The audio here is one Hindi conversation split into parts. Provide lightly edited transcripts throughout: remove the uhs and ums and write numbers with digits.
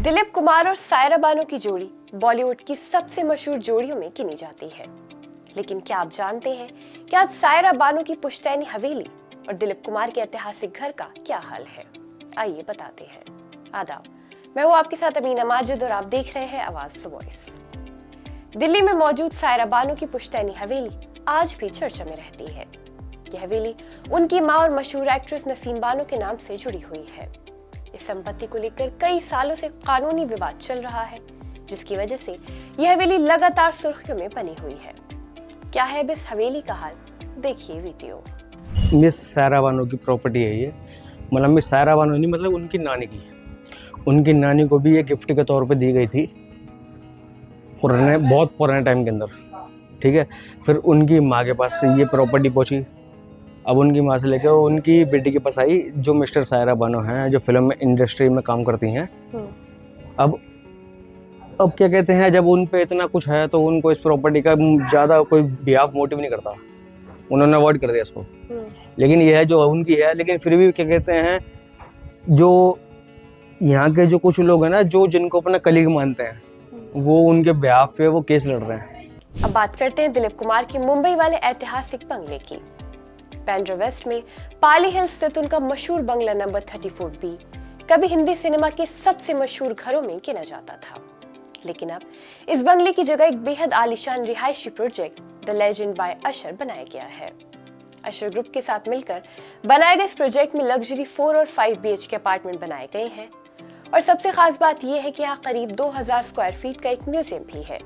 दिलीप कुमार और सायरा बानो की जोड़ी बॉलीवुड की सबसे मशहूर जोड़ियों में गिनी जाती है। लेकिन क्या आप जानते हैं कि आज सायरा बानो की पुश्तैनी हवेली और दिलीप कुमार के ऐतिहासिक घर का क्या हाल है? आइए बताते हैं। आदाब, मैं हूं आपके साथ अमीना माजिद और आप देख रहे हैं आवाज वॉइस। दिल्ली में मौजूद सायरा बानो की पुश्तैनी हवेली आज भी चर्चा में रहती है। यह हवेली उनकी मां और मशहूर एक्ट्रेस नसीम बानो के नाम से जुड़ी हुई है। इस संपत्ति को लेकर कई सालों से कानूनी विवाद चल रहा है, जिसकी वजह से यह हवेली लगातार सुर्खियों में बनी हुई है। क्या है इस हवेली का हाल, देखिए वीडियो। मिस सायरा बानो की प्रॉपर्टी है ये। मतलब मिस सायरा बानो नहीं, मतलब उनकी नानी की। उनकी नानी को भी ये गिफ्ट के तौर पे दी गई थी बहुत पुराने टाइम के अंदर, ठीक है। फिर उनकी माँ के पास ये प्रॉपर्टी पहुंची। अब उनकी माँ से लेकर उनकी बेटी के पास आई, जो मिस्टर सायरा बानो हैं, जो फिल्म इंडस्ट्री में काम करती हैं। अब क्या कहते हैं, जब उन पे इतना कुछ है तो उनको इस प्रॉपर्टी का ज़्यादा कोई बिहाफ मोटिव नहीं करता, उन्होंने अवॉइड कर दिया इसको। लेकिन यह है जो उनकी है, लेकिन फिर भी क्या कहते हैं, जो यहाँ के जो कुछ लोग हैं ना, जो जिनको अपना कलीग मानते हैं, वो उनके बिहाफ पे वो केस लड़ रहे हैं। अब बात करते हैं दिलीप कुमार की मुंबई वाले ऐतिहासिक बंगले की। बैंड्रा वेस्ट में पाली हिल स्थित उनका मशहूर बंगला नंबर 34B कभी हिंदी सिनेमा के सबसे मशहूर घरों में गिना जाता था। लेकिन अब इस बंगले की जगह एक बेहद आलीशान रिहायशी प्रोजेक्ट द लेजेंड बाय अशर बनाया गया है। अशर ग्रुप के साथ मिलकर बनाए गए इस प्रोजेक्ट में लग्जरी 4 और 5 BHK अपार्टमेंट बनाए गए हैं। और सबसे खास बात यह है कि यहाँ करीब 2000 स्क्वायर फीट का एक म्यूजियम भी है,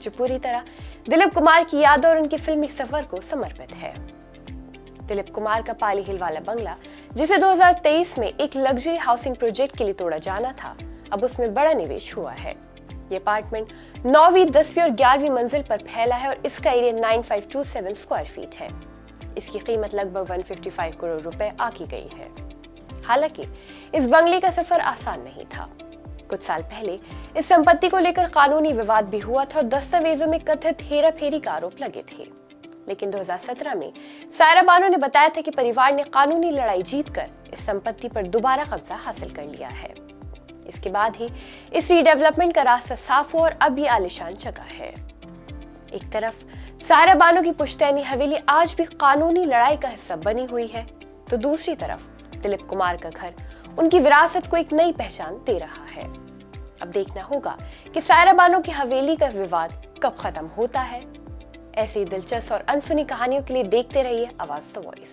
जो पूरी तरह दिलीप कुमार की यादों और उनके फिल्मी सफर को समर्पित है। दिलीप कुमार का पाली हिल वाला बंगला, जिसे 2023 में एक लग्जरी हाउसिंग प्रोजेक्ट के लिए तोड़ा जाना था, अब उसमें बड़ा निवेश हुआ है। ये अपार्टमेंट 9वीं, 10वीं और 11वीं मंजिल पर फैला है और इसका एरिया 9527 स्क्वायर फीट है। इसकी कीमत लगभग 155 करोड़ रुपए आकी गई है। हालांकि इस बंगले का सफर आसान नहीं था। कुछ साल पहले इस संपत्ति को लेकर कानूनी विवाद भी हुआ था और दस्तावेजों में कथित हेराफेरी का आरोप लगे थे। लेकिन 2017 में सायरा बानो ने बताया था कि परिवार ने कानूनी लड़ाई जीतकर इस संपत्ति पर दोबारा कब्जा हासिल कर लिया है। इसके बाद ही इस रीडेवलपमेंट का रास्ता साफ हुआ और अब ये आलीशान जगह है। एक तरफ सायरा बानो की पुश्तैनी हवेली आज भी कानूनी लड़ाई का हिस्सा बनी हुई है, तो दूसरी तरफ दिलीप कुमार का घर उनकी विरासत को एक नई पहचान दे रहा है। अब देखना होगा कि सायरा बानो की हवेली का विवाद कब खत्म होता है। ऐसी दिलचस्प और अनसुनी कहानियों के लिए देखते रहिए आवाज वॉइस।